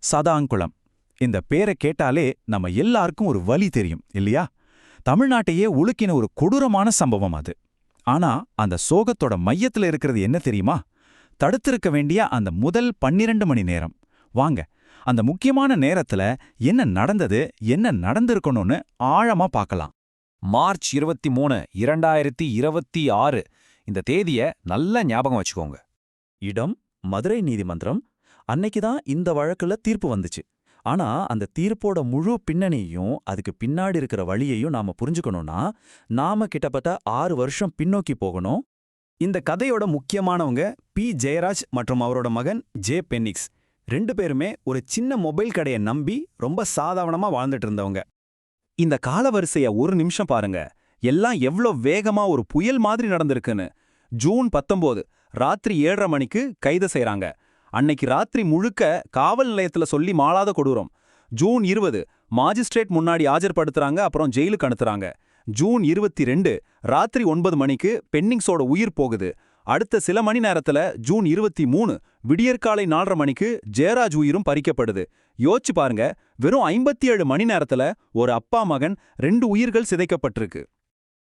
சதாங்குளம். இந்த பேரை கேட்டாலே நம்ம எல்லாருக்கும் ஒரு வலி தெரியும் இல்லையா? தமிழ்நாட்டையே உலுக்கின ஒரு கொடூரமான சம்பவம் அது. ஆனா அந்த சோகத்தோட மையத்துல இருக்கிறது என்ன தெரியுமா? தடுத்திருக்க வேண்டிய அந்த முதல் 12 மணி நேரம். வாங்க, அந்த முக்கியமான நேரத்துல என்ன நடந்தது, என்ன நடந்திருக்கணும்னு ஆழமா பார்க்கலாம். மார்ச் 23, 2026. இந்த தேதிய நல்ல ஞாபகம் வச்சுக்கோங்க. இடம் மதுரை நீதிமன்றம். அன்னைக்கு தான் இந்த வழக்குல தீர்ப்பு வந்துச்சு. ஆனா அந்த தீர்ப்போட முழு பின்னணியையும் அதுக்கு பின்னாடி இருக்கிற வழியையும் நாம புரிஞ்சுக்கணும்னா நாம கிட்டத்தட்ட 6 வருஷம் பின்னோக்கி போகணும். இந்த கதையோட முக்கியமானவங்க பி. ஜெயராஜ் மற்றும் அவரோட மகன் ஜே. பென்னிக்ஸ். 2 பேருமே ஒரு சின்ன மொபைல் கடையை நம்பி ரொம்ப சாதாரணமா வாழ்ந்துட்டு இருந்தவங்க. இந்த காலவரிசைய ஒரு நிமிஷம் பாருங்க. எல்லாம் எவ்ளோ வேகமா ஒரு புயல் மாதிரி நடந்திருக்குன்னு. ஜூன் 19 ராத்திரி 7:30 மணிக்கு கைது செய்றாங்க. அன்னைக்கு ராத்திரி முழுக்க காவல் நிலையத்துல சொல்லி மாளாத கொடூரம். ஜூன் 20 மாஜிஸ்ட்ரேட் முன்னாடி ஆஜர்படுத்துறாங்க, அப்புறம் ஜெயிலுக்கு அனுப்புறாங்க. ஜூன் 22 ராத்திரி 9 மணிக்கு பென்னிங்ஸோட உயிர் போகுது. அடுத்த சில மணி நேரத்துல ஜூன் 23 விடியற்காலை 4:30 மணிக்கு ஜெயராஜ் உயிரும் பறிக்கப்படுது. யோசிச்சு பாருங்க, வெறும் 57 மணி நேரத்துல ஒரு அப்பா மகன் 2 உயிர்கள் சிதைக்கப்பட்டிருக்கு.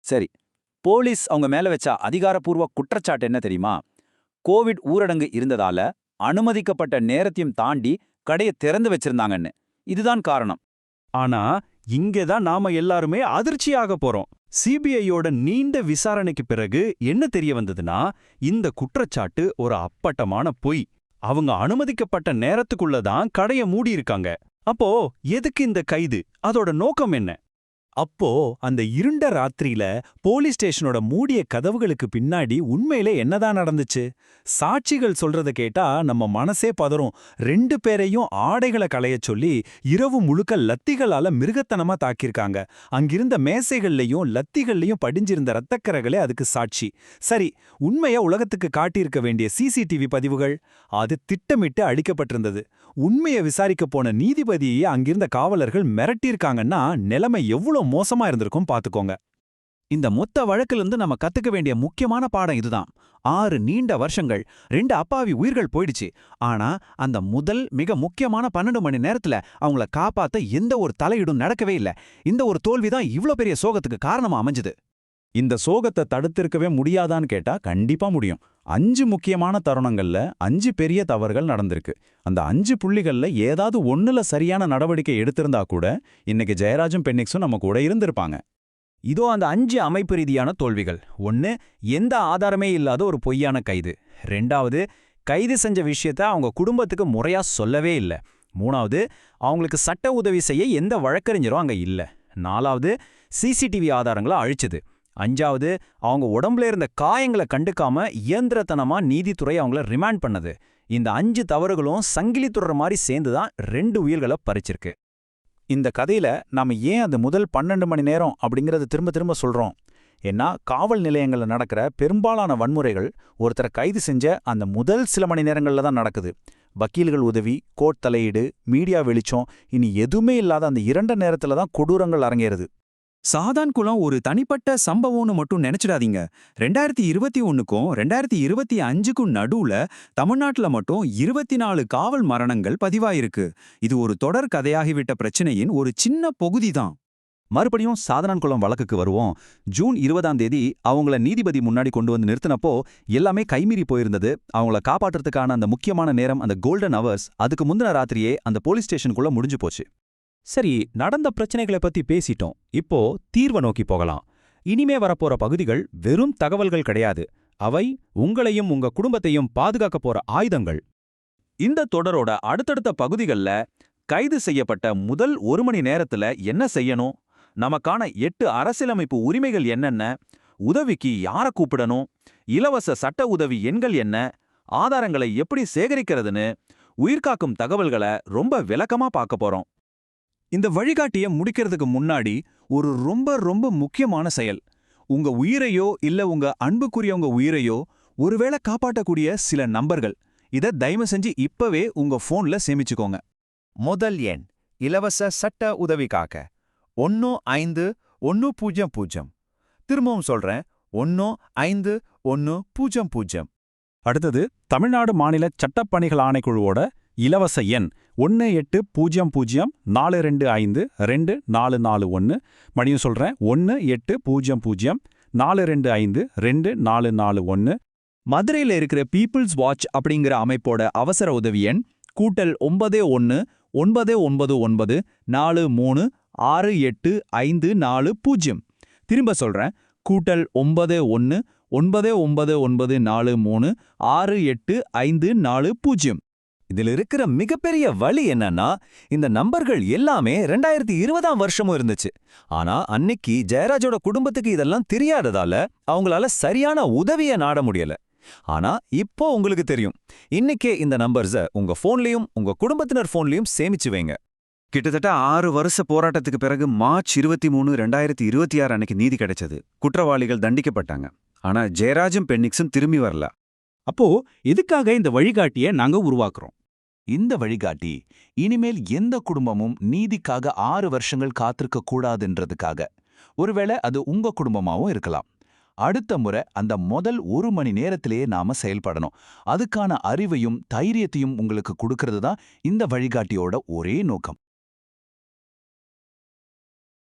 சரி, போலீஸ் அவங்க மேல வச்ச அதிகாரப்பூர்வ குற்றச்சாட்டு என்ன தெரியுமா? கோவிட் ஊரடங்கு இருந்ததால அனுமதிக்கப்பட்ட நேரத்தையும் தாண்டி கடையை திறந்து வச்சிருந்தாங்கன்னு. இதுதான் காரணம். ஆனா இங்கதான் நாம எல்லாருமே அதிர்ச்சியாக போறோம். சிபிஐயோட நீண்ட விசாரணைக்கு பிறகு என்ன தெரிய வந்ததுன்னா, இந்த குற்றச்சாட்டு ஒரு அப்பட்டமான பொய். அவங்க அனுமதிக்கப்பட்ட நேரத்துக்குள்ளதான் கடைய மூடியிருக்காங்க. அப்போ எதுக்கு இந்த கைது? அதோட நோக்கம் என்ன? அப்போ அந்த இருண்ட ராத்திரியில போலீஸ் ஸ்டேஷனோட மூடிய கதவுகளுக்கு பின்னாடி உண்மையிலே என்னதான் நடந்துச்சு? சாட்சிகள் சொல்றத கேட்டா நம்ம மனசே பதறும். 2 பேரையும் ஆடைகளை களையச் சொல்லி இரவு முழுக்க லத்திகளால மிருகத்தனமா தாக்கியிருக்காங்க. அங்கிருந்த மேசைகள்லயும் லத்திகள்லயும் படிஞ்சிருந்த ரத்தக்கரைகளே அதுக்கு சாட்சி. சரி, உண்மைய உலகத்துக்கு காட்டியிருக்க வேண்டிய சிசிடிவி பதிவுகள்? அது திட்டமிட்டு அழிக்கப்பட்டிருந்தது. உண்மையை விசாரிக்க போன நீதிபதியை அங்கிருந்த காவலர்கள் மிரட்டியிருக்காங்கன்னா நிலைமை எவ்வளவு மோசமா இருந்திருக்கும் பாத்துக்கோங்க. இந்த மொத்த வழக்கிலிருந்து நம்ம கத்துக்க வேண்டிய முக்கியமான பாடம் இதுதான். 6 நீண்ட வருஷங்கள், 2 அப்பாவி உயிர்கள் போயிடுச்சு. ஆனா அந்த முதல் மிக முக்கியமான 12 மணி நேரத்துல அவங்கள காப்பாத்த எந்த ஒரு தலையீடும் நடக்கவே இல்ல. இந்த ஒரு தோல்விதான் இவ்ளோ பெரிய சோகத்துக்கு காரணமா அமைஞ்சது. இந்த சோகத்தை தடுத்திருக்கவே முடியாதான்னு கேட்டா கண்டிப்பா முடியும். 5 முக்கியமான தருணங்கள்ல 5 பெரிய தவறுகள் நடந்திருக்கு. அந்த 5 புள்ளிகள்ல ஏதாவது ஒண்ணுல சரியான நடவடிக்கை எடுத்திருந்தா கூட இன்னைக்கு ஜெயராஜும் பென்னிக்ஸும் நம்ம கூட இருந்திருப்பாங்க. இதோ அந்த 5 அமைப்பு ரீதியான தோல்விகள். 1, எந்த ஆதாரமே இல்லாத ஒரு பொய்யான கைது. 2வது, கைது செஞ்ச விஷயத்த அவங்க குடும்பத்துக்கு முறையா சொல்லவே இல்ல. 3வது, அவங்களுக்கு சட்ட உதவி செய்ய எந்த வழக்கறிஞரும் அங்க இல்ல. 4வது, சிசிடிவி ஆதாரங்களை அழிச்சது. 5வது, அவங்க உடம்புல இருந்த காயங்களை கண்டுக்காம இயந்திரத்தனமா நீதித்துறை அவங்கள ரிமாண்ட் பண்ணது. இந்த 5 தவறுகளும் சங்கிலி தொடர் மாதிரி சேர்ந்துதான் 2 உயிர்களை பறிச்சிருக்கு. இந்த கதையில நாம ஏன் அந்த முதல் 12 மணி நேரம் அப்படிங்கறத திரும்ப திரும்ப சொல்றோம்? ஏன்னா காவல் நிலையங்கள்ல நடக்கிற பெரும்பாலான வன்முறைகள் ஒருத்தரை கைது செஞ்ச அந்த முதல் சில மணி நேரங்கள்ல தான் நடக்குது. வக்கீல்கள் உதவி, கோர்ட் தலையீடு, மீடியா வெளிச்சம், இனி எதுவுமே இல்லாத அந்த 2 நேரத்துல தான் கொடூரங்கள் அரங்கேறுது. சாதான்குளம் ஒரு தனிப்பட்ட சம்பவம்னு மட்டும் நினைச்சிடாதீங்க. 2021க்கும் 2025க்கும் நடுவுல தமிழ்நாட்டுல மட்டும் 24 காவல் மரணங்கள் பதிவாயிருக்கு. இது ஒரு தொடர் கதையாகிவிட்ட பிரச்சனையின் ஒரு சின்ன பகுதி தான். மறுபடியும் சாதனான்குளம் வழக்குக்கு வருவோம். ஜூன் 20ஆம் தேதி அவங்கள நீதிபதி முன்னாடி கொண்டு வந்து நிறுத்தினப்போ எல்லாமே கைமீறி போயிருந்தது. அவங்கள காப்பாற்றுறதுக்கான அந்த முக்கியமான நேரம், அந்த கோல்டன் ஹவர்ஸ், அதுக்கு முந்தின ராத்திரியே அந்த போலீஸ் ஸ்டேஷனுக்குள்ள முடிஞ்சு போச்சு. சரி, நடந்த பிரச்சனைகளை பத்தி பேசிட்டோம். இப்போ தீர்வை நோக்கி போகலாம். இனிமே வரப்போற பகுதிகள் வெறும் தகவல்கள் கிடையாது. அவை உங்களையும் உங்க குடும்பத்தையும் பாதுகாக்க போற ஆயுதங்கள். இந்த தொடரோட அடுத்தடுத்த பகுதிகள்ல கைது செய்யப்பட்ட முதல் 1 மணி நேரத்துல என்ன செய்யணும், நமக்கான 8 அரசியலமைப்பு உரிமைகள் என்னென்ன, உதவிக்கு யார கூப்பிடணும், இலவச சட்ட உதவி எண்கள் என்ன, ஆதாரங்களை எப்படி சேகரிக்கிறதுன்னு உயிர்காக்கும் தகவல்களை ரொம்ப விளக்கமா பார்க்க போறோம். இந்த வழிகாட்டிய முடிக்கிறதுக்கு முன்னாடி ஒரு ரொம்ப ரொம்ப முக்கியமான செயல். உங்க உயிரையோ இல்ல உங்க அன்புக்குரியவங்க உயிரையோ ஒருவேளை காப்பாற்றக்கூடிய சில நம்பர்கள். இத தயவு செஞ்சு இப்பவே உங்க போன்ல சேமிச்சுக்கோங்க. முதல் எண் இலவச சட்ட உதவிக்காக 151000. திரும்பவும் சொல்றேன், 151000. அடுத்தது தமிழ்நாடு மாநில சட்டப்பணிகள் ஆணைக்குழுவோட இலவச எண் 180042522441. மறுபடியும் சொல்றேன், 180042522441. மதுரையில் இருக்கிற பீப்புள்ஸ் வாட்ச் அப்படிங்கிற அமைப்போட அவசர உதவி எண் *91-999436850. திரும்ப சொல்றேன், *91-999436850. இதில் இருக்கிற மிகப்பெரிய வழி என்னன்னா, இந்த நம்பர்கள் எல்லாமே 2020ஆம் வருஷமும் இருந்துச்சு. ஆனா அன்னைக்கு ஜெயராஜோட குடும்பத்துக்கு இதெல்லாம் தெரியாததால அவங்களால சரியான உதவிய நாட முடியல. ஆனா இப்போ உங்களுக்கு தெரியும். இன்னைக்கே இந்த நம்பர்ஸ உங்க போன்லயும் உங்க குடும்பத்தினர் போன்லயும் சேமிச்சு வைங்க. கிட்டத்தட்ட 6 வருஷ போராட்டத்துக்கு பிறகு மார்ச் 23, 2026 அன்னைக்கு நீதி கிடைச்சது. குற்றவாளிகள் தண்டிக்கப்பட்டாங்க. ஆனா ஜெயராஜும் பென்னிக்ஸும் திரும்பி வரல. அப்போ எதுக்காக இந்த வழிகாட்டிய நாங்க உருவாக்குறோம்? இந்த வழிகாட்டி இனிமேல் எந்த குடும்பமும் நீதிக்காக 6 வருஷங்கள் காத்திருக்க கூடாதுன்றதுக்காக. ஒருவேளை அது உங்க குடும்பமாவும் இருக்கலாம். அடுத்த முறை அந்த முதல் 1 மணி நேரத்திலேயே நாம செயல்படணும். அதுக்கான அறிவையும் தைரியத்தையும் உங்களுக்கு கொடுக்கறது தான் இந்த வழிகாட்டியோட ஒரே நோக்கம்.